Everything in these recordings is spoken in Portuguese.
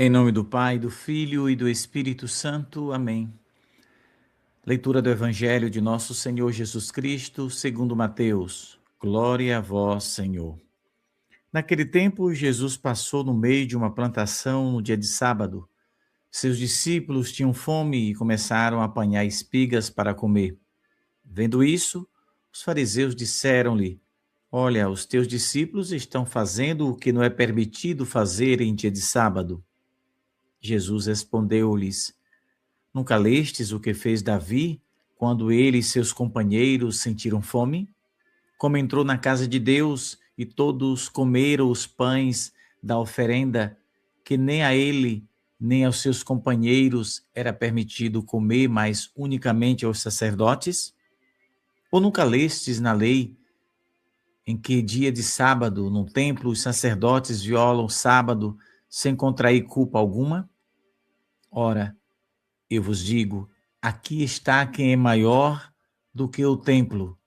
Em nome do Pai, do Filho e do Espírito Santo. Amém. Leitura do Evangelho de nosso Senhor Jesus Cristo, segundo Mateus. Glória a vós, Senhor. Naquele tempo, Jesus passou no meio de uma plantação no dia de sábado. Seus discípulos tinham fome e começaram a apanhar espigas para comer. Vendo isso, os fariseus disseram-lhe: Olha, os teus discípulos estão fazendo o que não é permitido fazer em dia de sábado. Jesus respondeu-lhes: Nunca lestes o que fez Davi quando ele e seus companheiros sentiram fome? Como entrou na casa de Deus e todos comeram os pães da oferenda, que nem a ele nem aos seus companheiros era permitido comer, mas unicamente aos sacerdotes? Ou nunca lestes na lei em que dia de sábado, no templo, os sacerdotes violam o sábado sem contrair culpa alguma? Ora, eu vos digo, aqui está quem é maior do que o templo.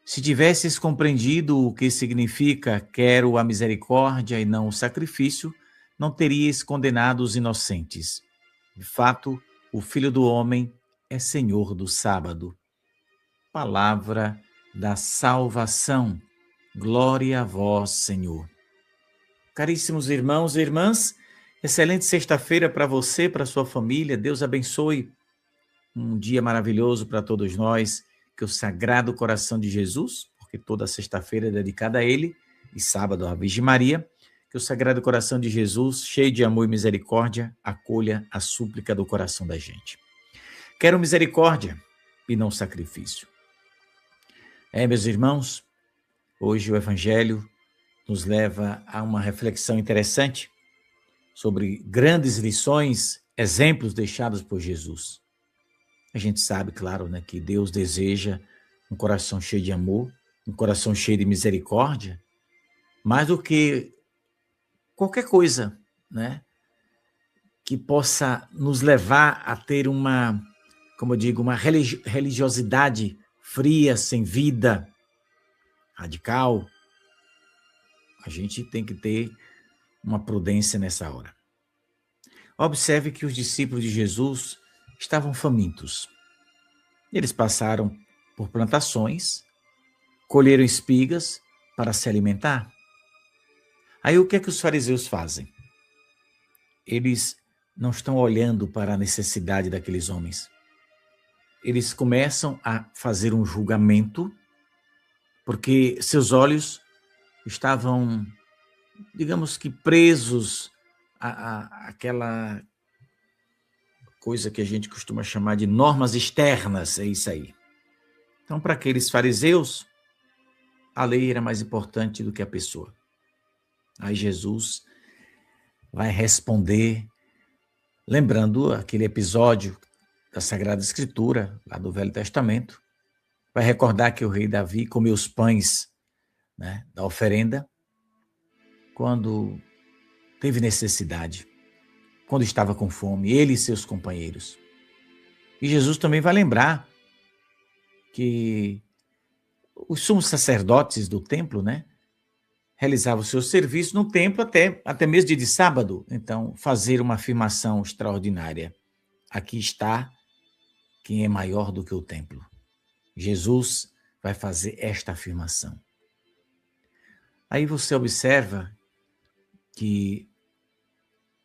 Se tivesses compreendido o que significa quero a misericórdia e não o sacrifício, não teríeis condenado os inocentes. De fato, o Filho do Homem é Senhor do sábado. Palavra da salvação. Glória a vós, Senhor. Caríssimos irmãos e irmãs, excelente sexta-feira para você, para sua família. Deus abençoe. Um dia maravilhoso para todos nós, que o Sagrado Coração de Jesus, porque toda sexta-feira é dedicada a ele, e sábado à Virgem Maria, que o Sagrado Coração de Jesus, cheio de amor e misericórdia, acolha a súplica do coração da gente. Quero misericórdia e não sacrifício. Meus irmãos, hoje o Evangelho nos leva a uma reflexão interessante sobre grandes lições, exemplos deixados por Jesus. A gente sabe, claro, né, que Deus deseja um coração cheio de amor, um coração cheio de misericórdia, mais do que qualquer coisa, né, que possa nos levar a ter uma, como eu digo, uma religiosidade fria, sem vida, radical. A gente tem que ter uma prudência nessa hora. Observe que os discípulos de Jesus estavam famintos. Eles passaram por plantações, colheram espigas para se alimentar. Aí o que é que os fariseus fazem? Eles não estão olhando para a necessidade daqueles homens. Eles começam a fazer um julgamento, porque seus olhos estavam, digamos que, presos àquela coisa que a gente costuma chamar de normas externas, é isso aí. Então, para aqueles fariseus, a lei era mais importante do que a pessoa. Aí Jesus vai responder, lembrando aquele episódio da Sagrada Escritura, lá do Velho Testamento, vai recordar que o rei Davi comeu os pães, né, da oferenda quando teve necessidade, quando estava com fome, ele e seus companheiros. E Jesus também vai lembrar que os sumos sacerdotes do templo, né, realizavam o seu serviço no templo até mesmo dia de sábado. Então, fazer uma afirmação extraordinária. Aqui está quem é maior do que o templo. Jesus vai fazer esta afirmação. Aí você observa que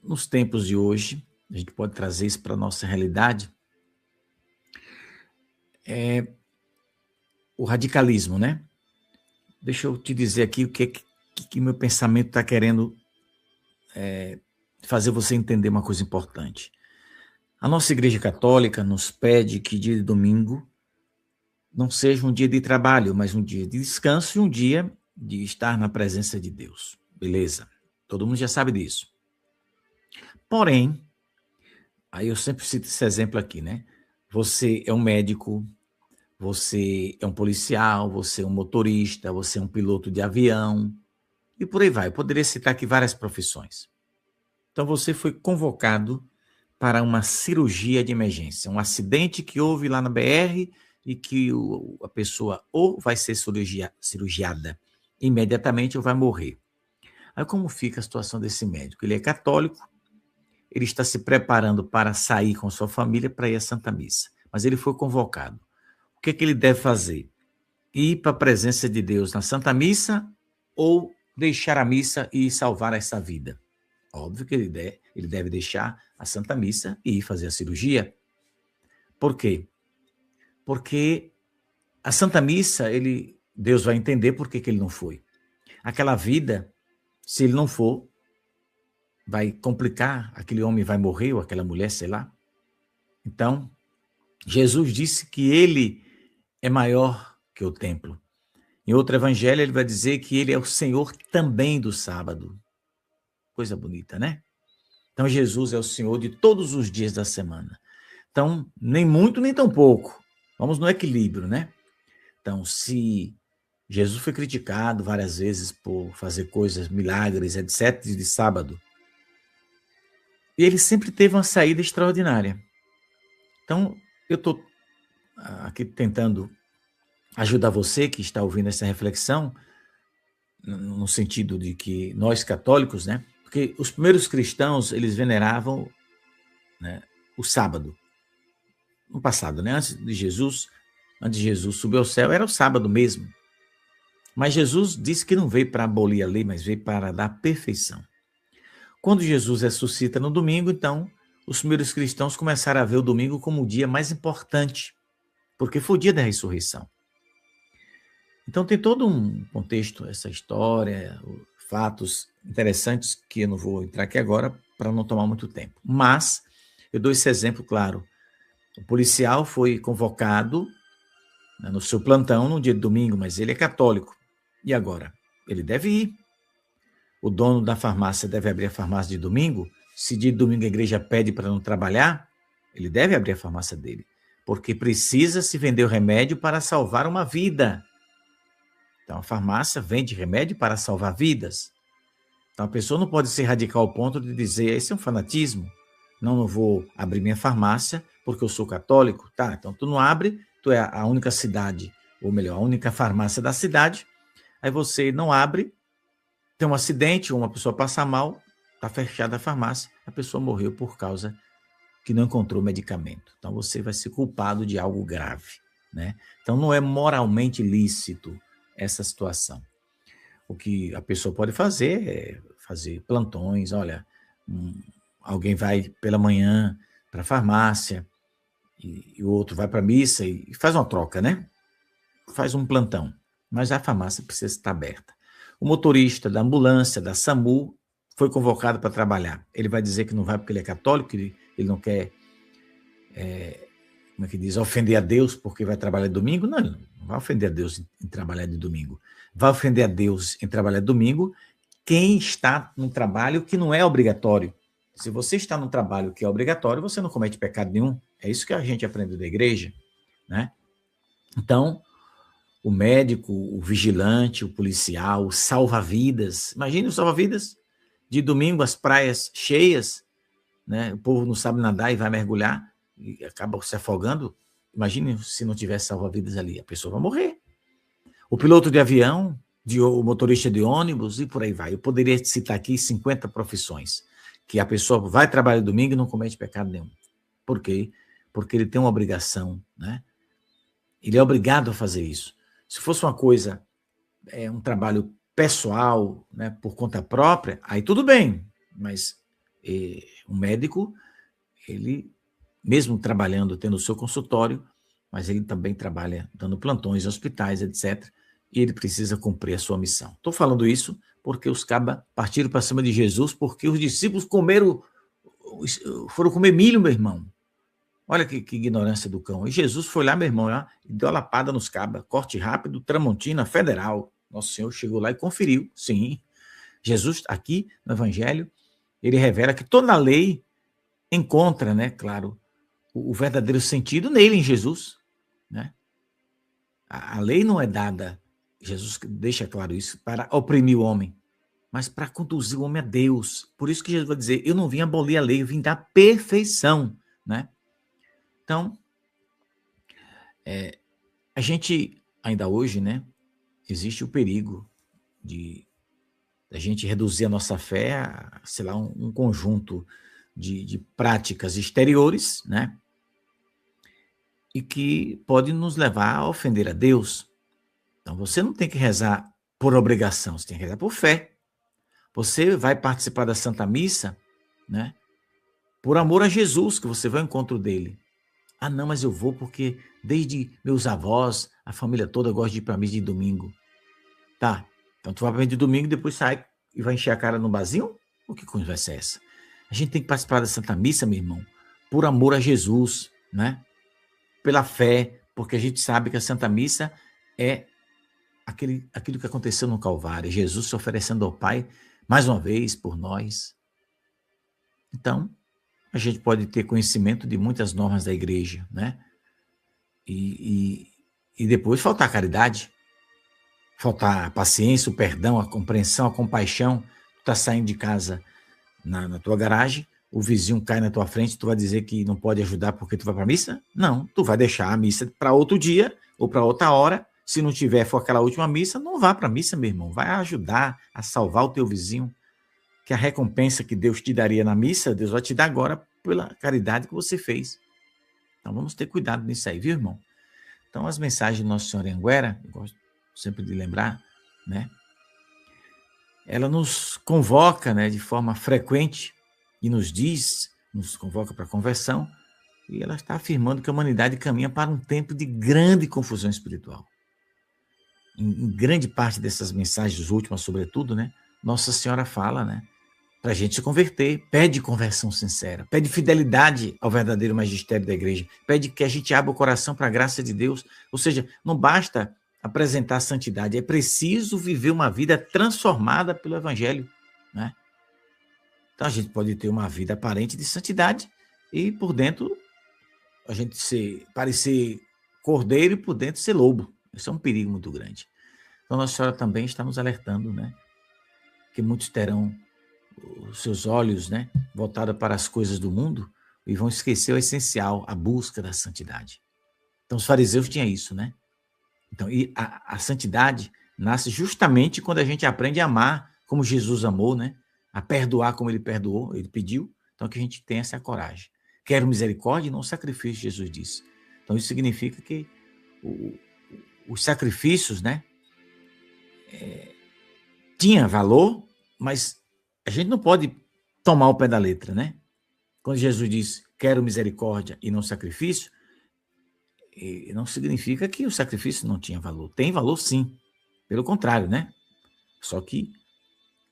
nos tempos de hoje, a gente pode trazer isso para a nossa realidade, o radicalismo, né? Deixa eu te dizer aqui o que meu pensamento está querendo fazer você entender uma coisa importante. A nossa Igreja Católica nos pede que dia de domingo não seja um dia de trabalho, mas um dia de descanso e um dia de estar na presença de Deus. Beleza? Todo mundo já sabe disso. Porém, aí eu sempre cito esse exemplo aqui, né? Você é um médico, você é um policial, você é um motorista, você é um piloto de avião, e por aí vai. Eu poderia citar aqui várias profissões. Então você foi convocado para uma cirurgia de emergência, um acidente que houve lá na BR e que a pessoa ou vai ser cirurgiada imediatamente ou vai morrer. Aí como fica a situação desse médico? Ele é católico, ele está se preparando para sair com sua família para ir à Santa Missa. Mas ele foi convocado. O que é que ele deve fazer? Ir para a presença de Deus na Santa Missa ou deixar a missa e salvar essa vida? Óbvio que ele deve deixar a Santa Missa e ir fazer a cirurgia. Por quê? Porque a Santa Missa, Deus vai entender por que ele não foi. Aquela vida, se ele não for, vai complicar, aquele homem vai morrer, ou aquela mulher, sei lá. Então, Jesus disse que ele é maior que o templo. Em outro evangelho, ele vai dizer que ele é o Senhor também do sábado. Coisa bonita, né? Então, Jesus é o Senhor de todos os dias da semana. Então, nem muito, nem tão pouco. Vamos no equilíbrio, né? Então, se Jesus foi criticado várias vezes por fazer coisas, milagres, etc., de sábado, e ele sempre teve uma saída extraordinária. Então, eu estou aqui tentando ajudar você que está ouvindo essa reflexão, no sentido de que nós católicos, né? Porque os primeiros cristãos, eles veneravam, né, o sábado. No passado, né? Antes de Jesus subir ao céu, era o sábado mesmo. Mas Jesus disse que não veio para abolir a lei, mas veio para dar perfeição. Quando Jesus ressuscita no domingo, então, os primeiros cristãos começaram a ver o domingo como o dia mais importante, porque foi o dia da ressurreição. Então tem todo um contexto, essa história, fatos interessantes que eu não vou entrar aqui agora para não tomar muito tempo. Mas eu dou esse exemplo, claro. O policial foi convocado, né, no seu plantão no dia de domingo, mas ele é católico. E agora? Ele deve ir. O dono da farmácia deve abrir a farmácia de domingo. Se de domingo a igreja pede para não trabalhar, ele deve abrir a farmácia dele. Porque precisa se vender o remédio para salvar uma vida. Então, a farmácia vende remédio para salvar vidas. Então, a pessoa não pode ser radical ao ponto de dizer, esse é um fanatismo. Não vou abrir minha farmácia porque eu sou católico. Tá, então tu não abre, tu é a única cidade, ou melhor, a única farmácia da cidade. Aí você não abre, tem um acidente, uma pessoa passa mal, está fechada a farmácia, a pessoa morreu por causa que não encontrou medicamento. Então, você vai ser culpado de algo grave, né? Então, não é moralmente lícito essa situação. O que a pessoa pode fazer é fazer plantões. Olha, alguém vai pela manhã para a farmácia e o outro vai para a missa e faz uma troca, né? Faz um plantão, mas a farmácia precisa estar aberta. O motorista da ambulância, da SAMU, foi convocado para trabalhar. Ele vai dizer que não vai porque ele é católico, ele não quer, como é que diz, ofender a Deus porque vai trabalhar de domingo? Não, ele não vai ofender a Deus em trabalhar de domingo. Vai ofender a Deus em trabalhar de domingo quem está num trabalho que não é obrigatório. Se você está num trabalho que é obrigatório, você não comete pecado nenhum. É isso que a gente aprende da igreja, né? Então, o médico, o vigilante, o policial, o salva-vidas. Imagine o salva-vidas de domingo, as praias cheias, né? O povo não sabe nadar e vai mergulhar e acaba se afogando. Imagine se não tivesse salva-vidas ali, a pessoa vai morrer. O piloto de avião, o motorista de ônibus e por aí vai. Eu poderia citar aqui 50 profissões que a pessoa vai trabalhar domingo e não comete pecado nenhum. Por quê? Porque ele tem uma obrigação, né? Ele é obrigado a fazer isso. Se fosse uma coisa, um trabalho pessoal, né, por conta própria, aí tudo bem. Mas um médico, ele, mesmo trabalhando, tendo o seu consultório, mas ele também trabalha dando plantões em hospitais, etc. E ele precisa cumprir a sua missão. Estou falando isso porque os cabas partiram para cima de Jesus, porque os discípulos foram comer milho, meu irmão. Olha que ignorância do cão. E Jesus foi lá, meu irmão, lá, e deu a lapada nos cabas. Corte rápido, Tramontina, Federal. Nosso Senhor chegou lá e conferiu. Sim, Jesus, aqui no Evangelho, ele revela que toda a lei encontra, né, claro, o verdadeiro sentido nele, em Jesus, né? A lei não é dada, Jesus deixa claro isso, para oprimir o homem, mas para conduzir o homem a Deus. Por isso que Jesus vai dizer, eu não vim abolir a lei, eu vim dar perfeição, né? Então, a gente, ainda hoje, né, existe o perigo de a gente reduzir a nossa fé a, sei lá, um conjunto de práticas exteriores, né? E que pode nos levar a ofender a Deus. Então, você não tem que rezar por obrigação, você tem que rezar por fé. Você vai participar da Santa Missa, né? Por amor a Jesus, que você vai ao encontro dele. Ah, não, mas eu vou porque desde meus avós, a família toda gosta de ir para a missa de domingo. Tá, então tu vai para a missa de domingo e depois sai e vai encher a cara no barzinho? O que conversa é essa? A gente tem que participar da Santa Missa, meu irmão, por amor a Jesus, né? Pela fé, porque a gente sabe que a Santa Missa é aquilo que aconteceu no Calvário, Jesus se oferecendo ao Pai mais uma vez por nós. Então, a gente pode ter conhecimento de muitas normas da igreja, né? E depois faltar a caridade, faltar a paciência, o perdão, a compreensão, a compaixão. Tu tá saindo de casa na tua garagem, o vizinho cai na tua frente, tu vai dizer que não pode ajudar porque tu vai para a missa? Não, tu vai deixar a missa para outro dia ou para outra hora. Se não tiver, for aquela última missa, não vá para a missa, meu irmão. Vai ajudar a salvar o teu vizinho, que a recompensa que Deus te daria na missa, Deus vai te dar agora pela caridade que você fez. Então vamos ter cuidado nisso aí, viu, irmão? Então as mensagens de Nossa Senhora Anguera, eu gosto sempre de lembrar, né? Ela nos convoca, né, de forma frequente e nos convoca para a conversão, e ela está afirmando que a humanidade caminha para um tempo de grande confusão espiritual. Em grande parte dessas mensagens últimas, sobretudo, né, Nossa Senhora fala, né, para a gente se converter, pede conversão sincera, pede fidelidade ao verdadeiro magistério da igreja, pede que a gente abra o coração para a graça de Deus. Ou seja, não basta apresentar santidade, é preciso viver uma vida transformada pelo Evangelho, né? Então a gente pode ter uma vida aparente de santidade e por dentro a gente parecer cordeiro e por dentro ser lobo. Isso é um perigo muito grande. Então Nossa Senhora também está nos alertando, né, que muitos terão os seus olhos, né, voltados para as coisas do mundo e vão esquecer o essencial, a busca da santidade. Então os fariseus tinham isso, né? Então, e a santidade nasce justamente quando a gente aprende a amar como Jesus amou, né? A perdoar como ele perdoou, ele pediu. Então, que a gente tenha essa coragem. Quero misericórdia e não sacrifício, Jesus disse. Então, isso significa que os sacrifícios, né, tinha valor, mas a gente não pode tomar o pé da letra, né? Quando Jesus diz, quero misericórdia e não sacrifício, não significa que o sacrifício não tinha valor. Tem valor, sim. Pelo contrário, né? Só que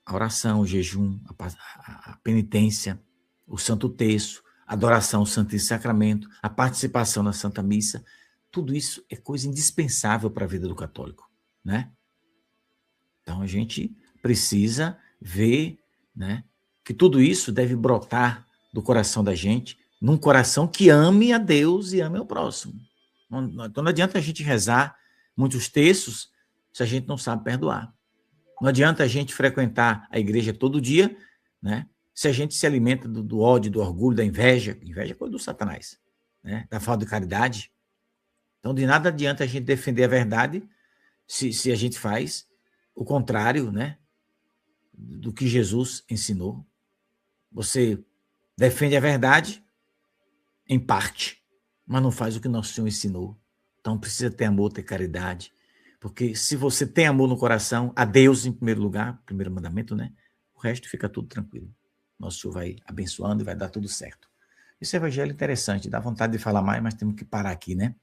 a oração, o jejum, a penitência, o Santo Terço, a adoração ao Santíssimo Sacramento, a participação na Santa Missa, tudo isso é coisa indispensável para a vida do católico, né? Então a gente precisa ver, né, que tudo isso deve brotar do coração da gente, num coração que ame a Deus e ame ao próximo. Então não adianta a gente rezar muitos textos se a gente não sabe perdoar. Não adianta a gente frequentar a igreja todo dia, né, se a gente se alimenta do ódio, do orgulho, da inveja. Inveja é coisa do Satanás, né, da falta de caridade. Então de nada adianta a gente defender a verdade se a gente faz o contrário, né, do que Jesus ensinou. Você defende a verdade em parte, mas não faz o que nosso Senhor ensinou. Então precisa ter amor, ter caridade, porque se você tem amor no coração, a Deus em primeiro lugar, primeiro mandamento, né? O resto fica tudo tranquilo. Nosso Senhor vai abençoando e vai dar tudo certo. Esse evangelho é interessante, dá vontade de falar mais, mas temos que parar aqui, né?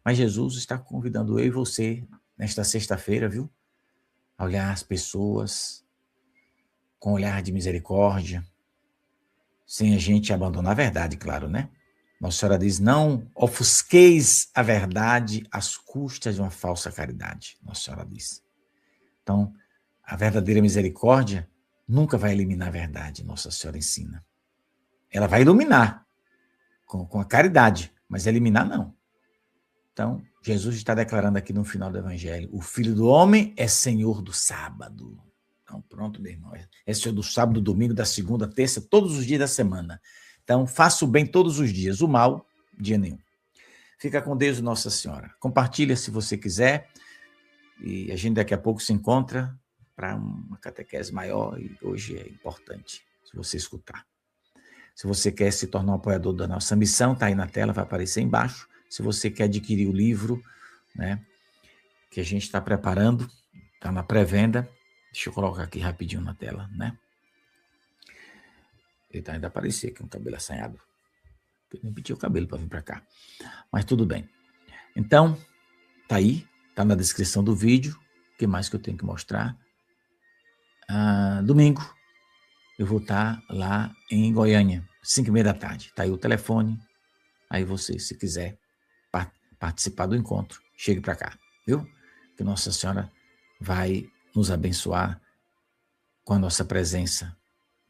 Mas Jesus está convidando eu e você nesta sexta-feira, viu? A olhar as pessoas com um olhar de misericórdia, sem a gente abandonar a verdade, claro, né? Nossa Senhora diz, não ofusqueis a verdade às custas de uma falsa caridade. Nossa Senhora diz. Então, a verdadeira misericórdia nunca vai eliminar a verdade, Nossa Senhora ensina. Ela vai iluminar com a caridade, mas eliminar não. Então, Jesus está declarando aqui no final do Evangelho, o Filho do Homem é Senhor do sábado. Então, pronto, meu irmão. É Senhor do sábado, domingo, da segunda, terça, todos os dias da semana. Então, faça o bem todos os dias, o mal, dia nenhum. Fica com Deus e Nossa Senhora. Compartilha se você quiser. E a gente daqui a pouco se encontra para uma catequese maior. E hoje é importante, se você escutar. Se você quer se tornar um apoiador da nossa missão, está aí na tela, vai aparecer embaixo. Se você quer adquirir o livro, né, que a gente está preparando, está na pré-venda. Deixa eu colocar aqui rapidinho na tela, né? Ele tá ainda aparecer aqui, um cabelo assanhado. Eu nem pedi o cabelo para vir para cá. Mas tudo bem. Então, tá aí, tá na descrição do vídeo. O que mais que eu tenho que mostrar? Domingo, eu vou estar lá em Goiânia, 5h30 da tarde. Tá aí o telefone. Aí você, se quiser participar do encontro, chegue para cá, viu? Que Nossa Senhora vai nos abençoar com a nossa presença.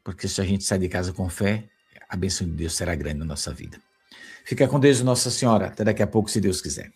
Porque se a gente sair de casa com fé, a bênção de Deus será grande na nossa vida. Fica com Deus, Nossa Senhora. Até daqui a pouco, se Deus quiser.